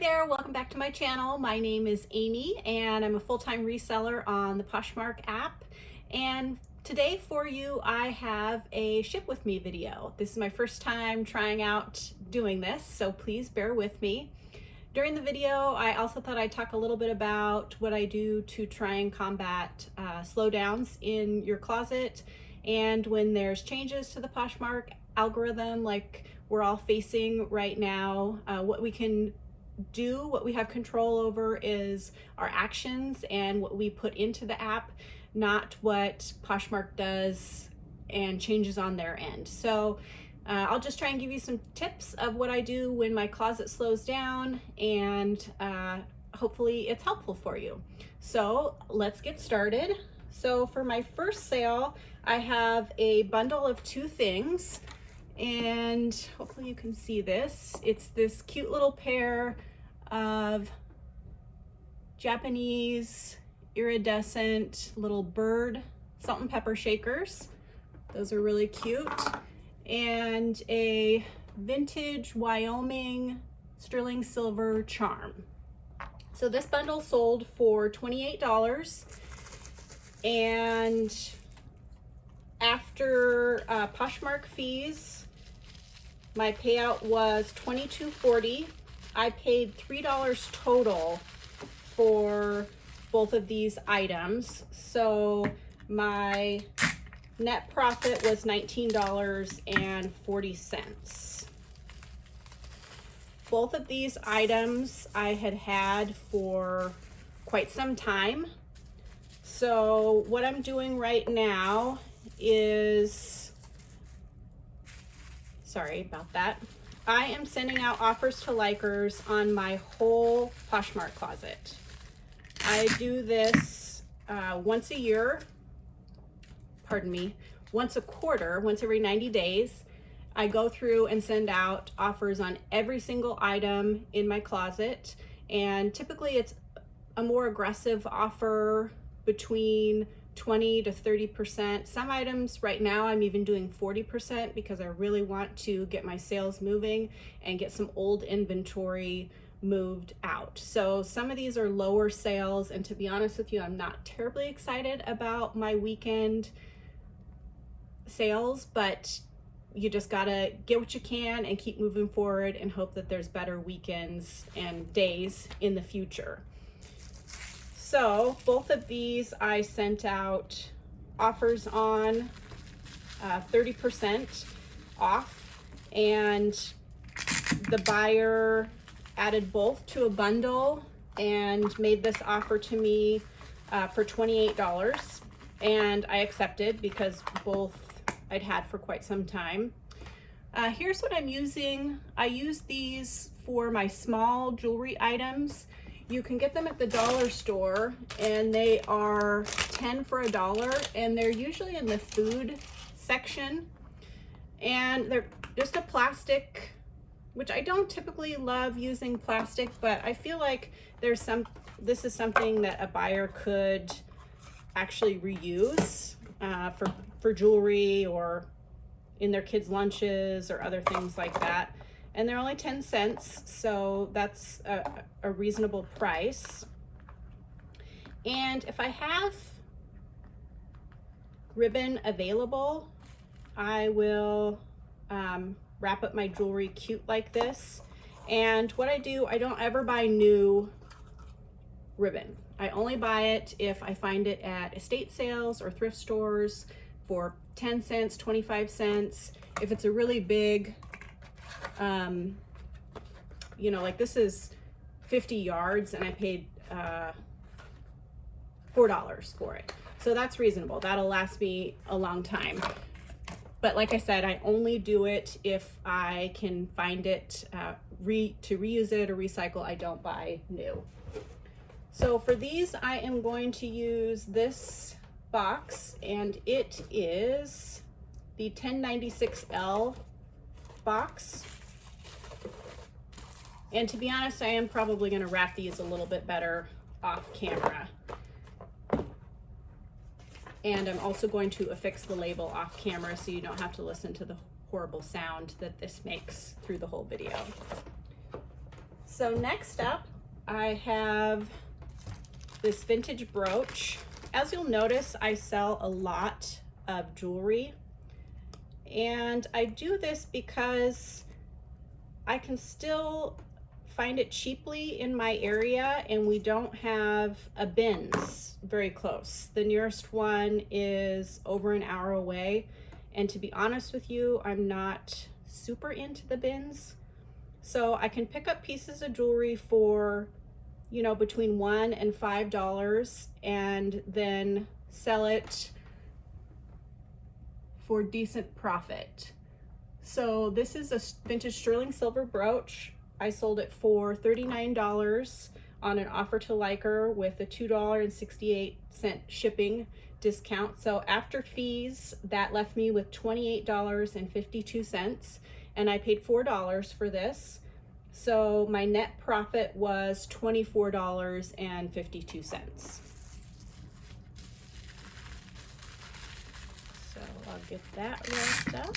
there, welcome back to my channel. My name is Amy and I'm a full-time reseller on the Poshmark app. And today for you, I have a ship with me video. This is my first time trying out doing this, so please bear with me. During the video, I also thought I'd talk a little bit about what I do to try and combat slowdowns in your closet. And when there's changes to the Poshmark algorithm, like we're all facing right now, what we can do, what we have control over is our actions and what we put into the app, not what Poshmark does and changes on their end. So I'll just try and give you some tips of what I do when my closet slows down, and hopefully it's helpful for you. So let's get started. So for my first sale, I have a bundle of two things, and hopefully you can see this. It's this cute little pair of Japanese iridescent little bird salt and pepper shakers. Those are really cute. And a vintage Wyoming sterling silver charm. So this bundle sold for $28, and after Poshmark fees, my payout was $22.40. I paid $3 total for both of these items, so my net profit was $19.40. Both of these items I had for quite some time. So what I'm doing right now is, sorry about that, I am sending out offers to likers on my whole Poshmark closet. I do this once a year, once a quarter, once every 90 days. I go through and send out offers on every single item in my closet, and typically it's a more aggressive offer between 20 to 30%. Some items right now I'm even doing 40% because I really want to get my sales moving and get some old inventory moved out. So some of these are lower sales, and to be honest with you, I'm not terribly excited about my weekend sales, but you just gotta get what you can and keep moving forward and hope that there's better weekends and days in the future. So both of these I sent out offers on 30% off, and the buyer added both to a bundle and made this offer to me for $28, and I accepted because both I'd had for quite some time. Here's what I'm using. I use these for my small jewelry items. You can get them at the dollar store, and they are 10 for $1, and they're usually in the food section, and they're just a plastic, which I don't typically love using plastic, but I feel like this is something that a buyer could actually reuse for jewelry or in their kids' lunches or other things like that. And they're only 10 cents, so that's a reasonable price. And if I have ribbon available, I will wrap up my jewelry cute like this. And what I do, I don't ever buy new ribbon. I only buy it if I find it at estate sales or thrift stores for 10 cents, 25 cents. If it's a really big, you know, like this is 50 yards and I paid $4 for it. So that's reasonable. That'll last me a long time. But like I said, I only do it if I can find it to reuse it or recycle. I don't buy new. So for these, I am going to use this box, and it is the 1096L box. And to be honest, I am probably going to wrap these a little bit better off camera. And I'm also going to affix the label off camera so you don't have to listen to the horrible sound that this makes through the whole video. So next up, I have this vintage brooch. As you'll notice, I sell a lot of jewelry, and I do this because I can still find it cheaply in my area, and we don't have a bins very close. The nearest one is over an hour away, and to be honest with you, I'm not super into the bins. So I can pick up pieces of jewelry for, you know, between $1 and $5 and then sell it for decent profit. So this is a vintage sterling silver brooch. I sold it for $39 on an offer to liker with a $2.68 shipping discount. So after fees, that left me with $28.52, and I paid $4 for this. So my net profit was $24.52. So I'll get that wrapped up.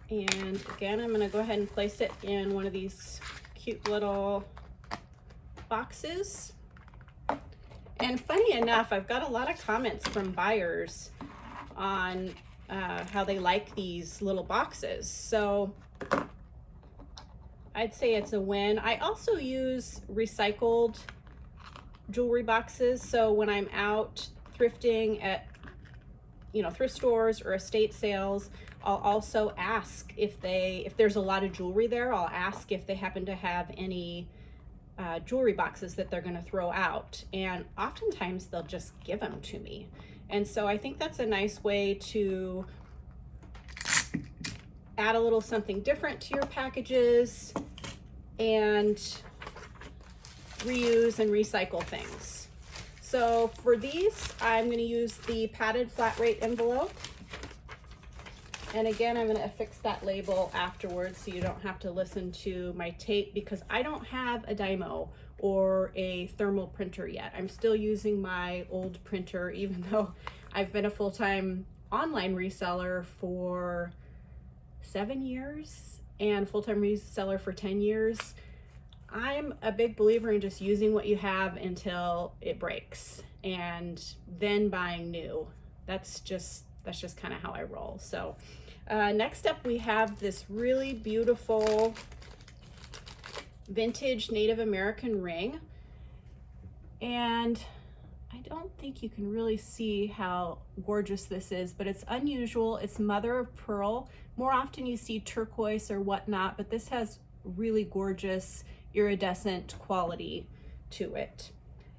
And again, I'm gonna go ahead and place it in one of these cute little boxes. And funny enough, I've got a lot of comments from buyers on how they like these little boxes. So I'd say it's a win. I also use recycled jewelry boxes. So when I'm out thrifting at, you know, thrift stores or estate sales, I'll also ask if there's a lot of jewelry there, I'll ask if they happen to have any jewelry boxes that they're gonna throw out. And oftentimes they'll just give them to me. And so I think that's a nice way to add a little something different to your packages and reuse and recycle things. So for these, I'm going to use the padded flat rate envelope. And again, I'm going to affix that label afterwards so you don't have to listen to my tape, because I don't have a Dymo or a thermal printer yet. I'm still using my old printer, even though I've been a full-time online reseller for 7 years and full-time reseller for 10 years. I'm a big believer in just using what you have until it breaks and then buying new. That's just kind of how I roll. So next up, we have this really beautiful vintage Native American ring. And I don't think you can really see how gorgeous this is, but it's unusual. It's mother of pearl. More often you see turquoise or whatnot, but this has really gorgeous iridescent quality to it.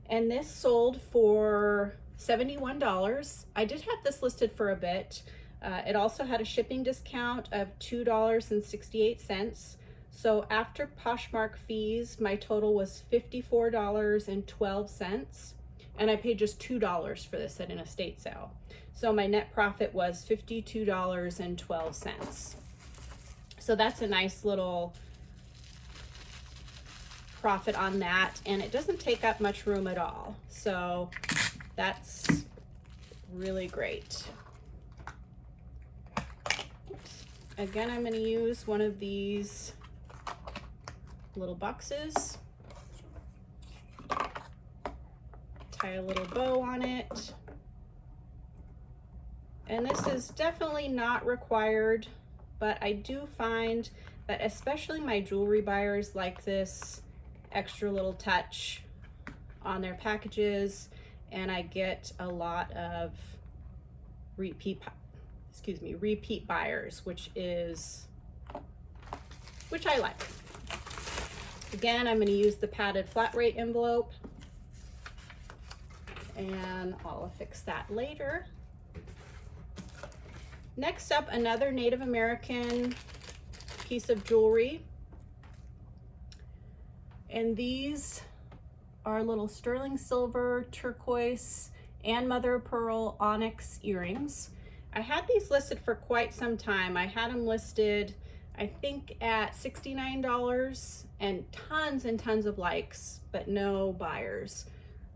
And this sold for $71. I did have this listed for a bit. It also had a shipping discount of $2.68. So after Poshmark fees, my total was $54.12. And I paid just $2 for this at an estate sale. So my net profit was $52.12. So that's a nice little profit on that, and it doesn't take up much room at all. So that's really great. Oops. Again, I'm going to use one of these little boxes. Tie a little bow on it. And this is definitely not required, but I do find that especially my jewelry buyers like this extra little touch on their packages, and I get a lot of repeat buyers, which I like. Again, I'm going to use the padded flat rate envelope, and I'll affix that later. Next up, another Native American piece of jewelry. And these are little sterling silver, turquoise, and mother of pearl onyx earrings. I had these listed for quite some time. I had them listed, I think, at $69 and tons of likes, but no buyers.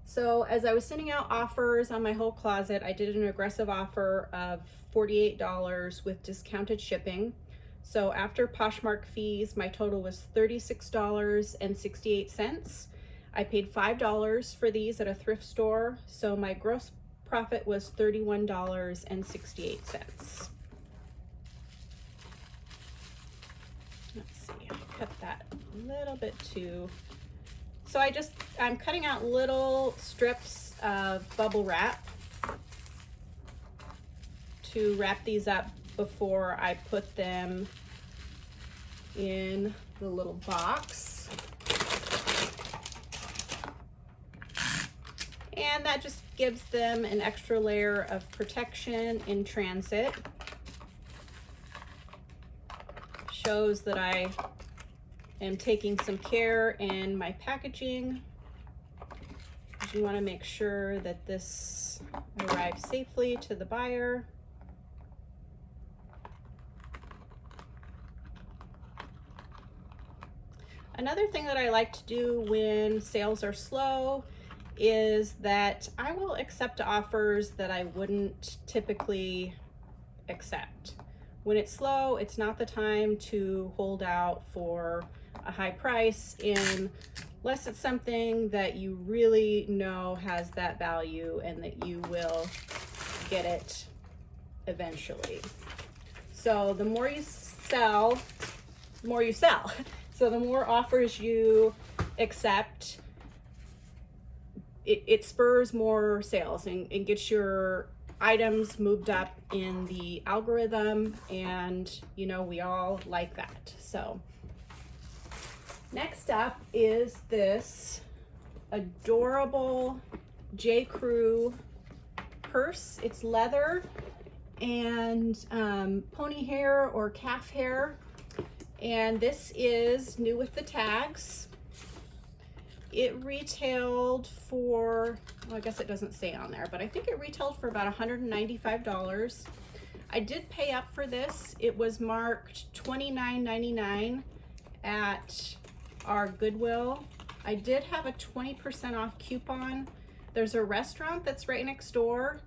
So as I was sending out offers on my whole closet, I did an aggressive offer of $48 with discounted shipping. So after Poshmark fees, my total was $36.68. I paid $5 for these at a thrift store, so my gross profit was $31.68. Let's see, I cut that a little bit too. So I'm cutting out little strips of bubble wrap to wrap these up before I put them in the little box. And that just gives them an extra layer of protection in transit. Shows that I am taking some care in my packaging. You want to make sure that this arrives safely to the buyer. Another thing that I like to do when sales are slow is that I will accept offers that I wouldn't typically accept. When it's slow, it's not the time to hold out for a high price unless it's something that you really know has that value and that you will get it eventually. So the more you sell, the more you sell. So the more offers you accept, it spurs more sales and gets your items moved up in the algorithm, and you know, we all like that. So next up is this adorable J. Crew purse. It's leather and pony hair or calf hair. And this is new with the tags. It retailed for, well, I guess it doesn't say on there, but I think it retailed for about $195. I did pay up for this. It was marked $29.99 at our Goodwill. I did have a 20% off coupon. There's a restaurant that's right next door,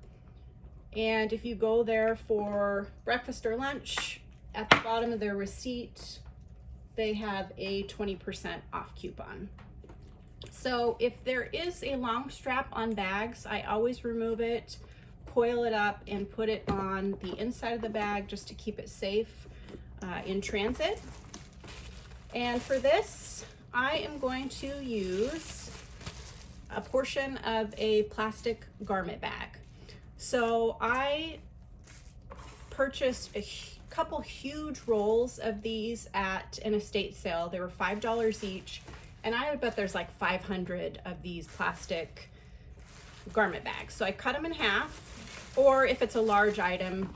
and if you go there for breakfast or lunch, at the bottom of their receipt, they have a 20% off coupon. So if there is a long strap on bags, I always remove it, coil it up, and put it on the inside of the bag just to keep it safe in transit. And for this, I am going to use a portion of a plastic garment bag. So I purchased a couple huge rolls of these at an estate sale. They were $5 each, and I would bet there's like 500 of these plastic garment bags. So I cut them in half, or if it's a large item,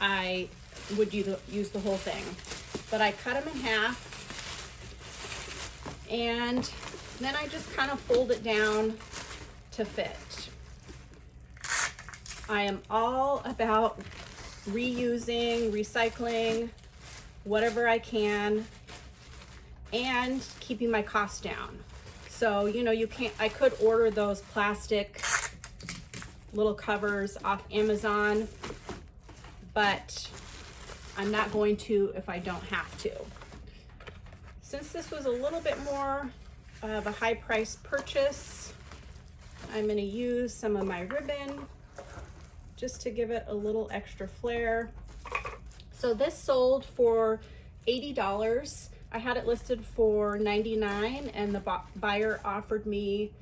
I would use the whole thing. But I cut them in half, and then I just kind of fold it down to fit. I am all about reusing, recycling, whatever I can, and keeping my costs down. So, you know, I could order those plastic little covers off Amazon, but I'm not going to if I don't have to. Since this was a little bit more of a high price purchase, I'm going to use some of my ribbon just to give it a little extra flair. So this sold for $80. I had it listed for $99, and the buyer offered me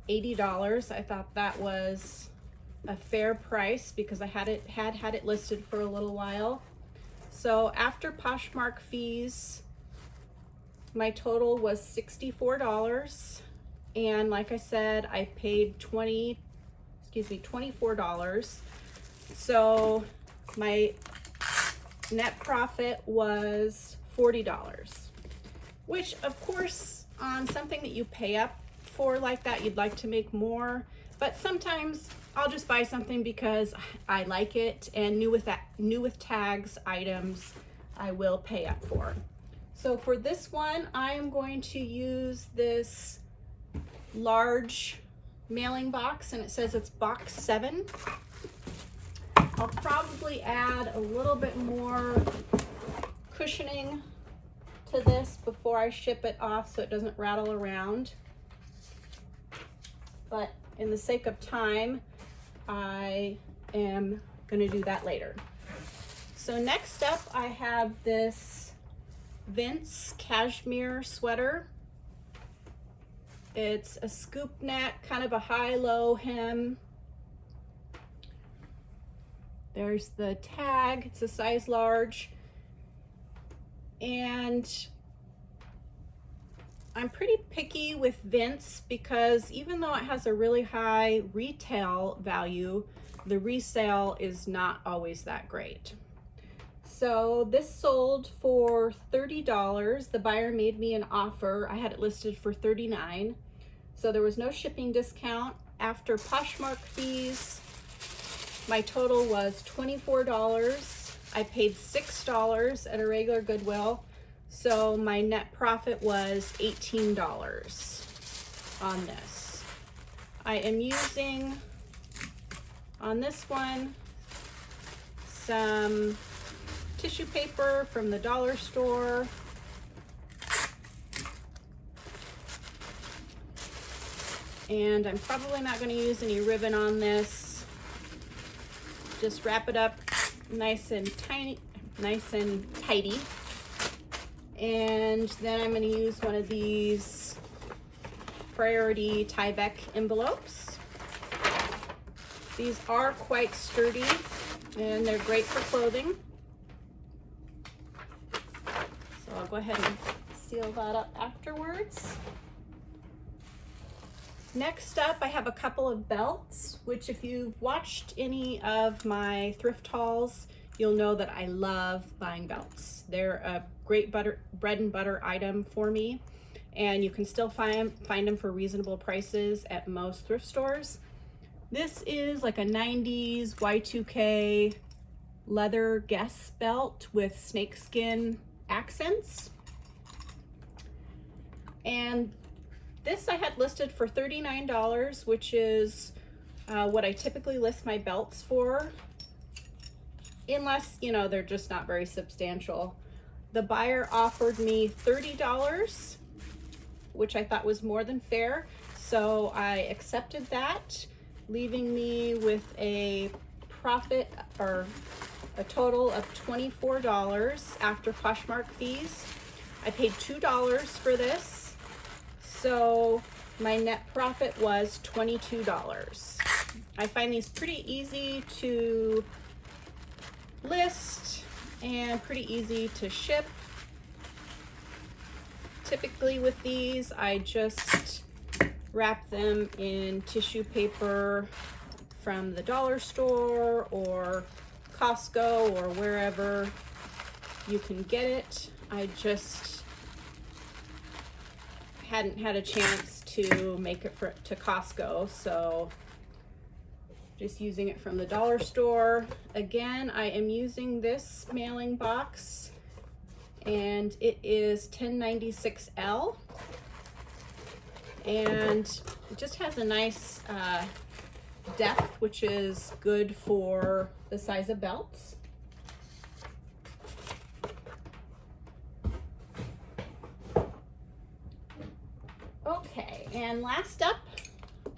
$80. I thought that was a fair price because I had it listed for a little while. So after Poshmark fees, my total was $64. And like I said, I paid $24. So my net profit was $40, which of course on something that you pay up for like that, you'd like to make more, but sometimes I'll just buy something because I like it, and new with tags items I will pay up for. So for this one, I am going to use this large mailing box, and it says it's box 7. I'll probably add a little bit more cushioning to this before I ship it off so it doesn't rattle around. But in the sake of time, I am going to do that later. So next up, I have this Vince cashmere sweater. It's a scoop neck, kind of a high-low hem. There's the tag, it's a size large. And I'm pretty picky with Vince because even though it has a really high retail value, the resale is not always that great. So this sold for $30. The buyer made me an offer. I had it listed for $39. So there was no shipping discount. After Poshmark fees, my total was $24. I paid $6 at a regular Goodwill. So my net profit was $18 on this. I am using, on this one, some tissue paper from the dollar store. And I'm probably not going to use any ribbon on this. Just wrap it up nice and tidy. And then I'm going to use one of these Priority Tyvek envelopes. These are quite sturdy and they're great for clothing. So I'll go ahead and seal that up afterwards. Next up, I have a couple of belts, which if you've watched any of my thrift hauls, you'll know that I love buying belts. They're a great bread and butter item for me, and you can still find them for reasonable prices at most thrift stores. This is like a 90s Y2K leather Guess belt with snakeskin accents. And this I had listed for $39, which is what I typically list my belts for, unless, you know, they're just not very substantial. The buyer offered me $30, which I thought was more than fair, so I accepted that, leaving me with a profit, or a total of $24 after Poshmark fees. I paid $2 for this, so my net profit was $22. I find these pretty easy to list and pretty easy to ship. Typically with these, I just wrap them in tissue paper from the dollar store or Costco or wherever you can get it. I just hadn't had a chance to make it to Costco, so just using it from the dollar store. Again, I am using this mailing box, and it is 1096L, and it just has a nice depth, which is good for the size of belts. Okay, and last up,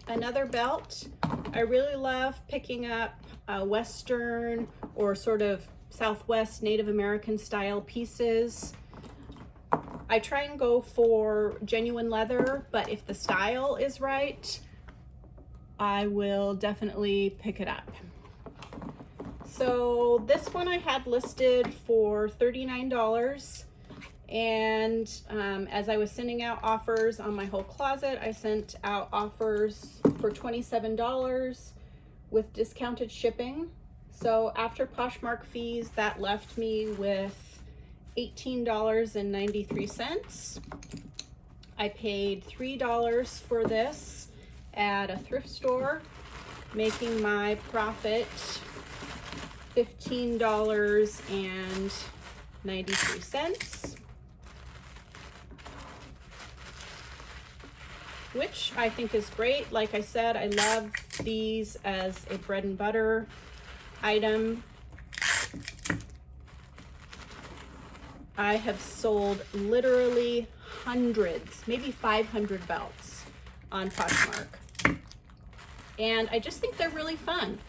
another belt. I really love picking up Western or sort of Southwest Native American style pieces. I try and go for genuine leather, but if the style is right, I will definitely pick it up. So this one I had listed for $39. And as I was sending out offers on my whole closet, I sent out offers for $27 with discounted shipping. So after Poshmark fees, that left me with $18.93. I paid $3 for this at a thrift store, making my profit $15.93. Which I think is great. Like I said, I love these as a bread and butter item. I have sold literally hundreds, maybe 500 belts on Poshmark. And I just think they're really fun.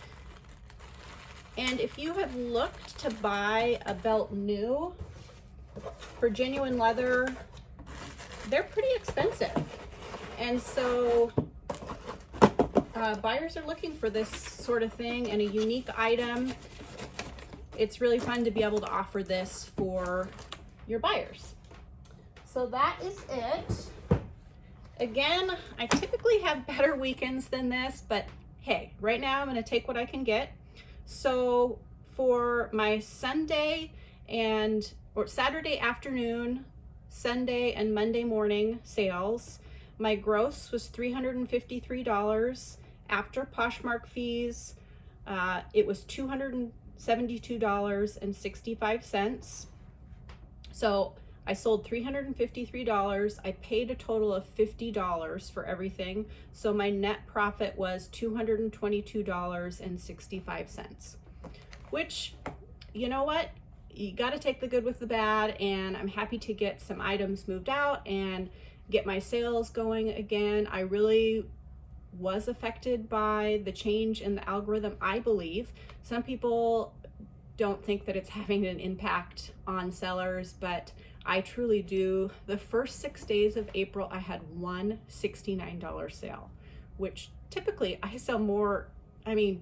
And if you have looked to buy a belt new for genuine leather, they're pretty expensive. And so buyers are looking for this sort of thing and a unique item. It's really fun to be able to offer this for your buyers. So that is it. Again, I typically have better weekends than this, but hey, right now I'm going to take what I can get. So for my Sunday or Saturday afternoon, Sunday and Monday morning sales, my gross was $353. After Poshmark fees, it was $272.65. So I sold $353. I paid a total of $50 for everything. So my net profit was $222.65, which, you know what? You got to take the good with the bad, and I'm happy to get some items moved out and get my sales going again. I really was affected by the change in the algorithm, I believe. Some people don't think that it's having an impact on sellers, but I truly do. The first 6 days of April, I had one $69 sale, which typically I sell more,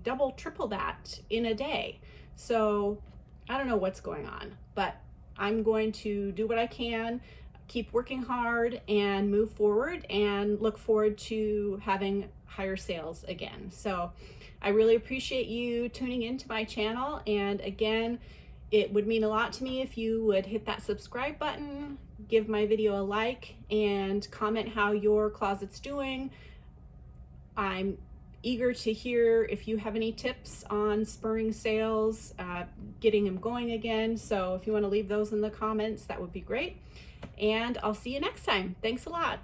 double, triple that in a day. So I don't know what's going on, but I'm going to do what I can, keep working hard and move forward, and look forward to having higher sales again. So I really appreciate you tuning into my channel. And again, it would mean a lot to me if you would hit that subscribe button, give my video a like, and comment how your closet's doing. I'm eager to hear if you have any tips on spurring sales, getting them going again. So if you want to leave those in the comments, that would be great. And I'll see you next time. Thanks a lot.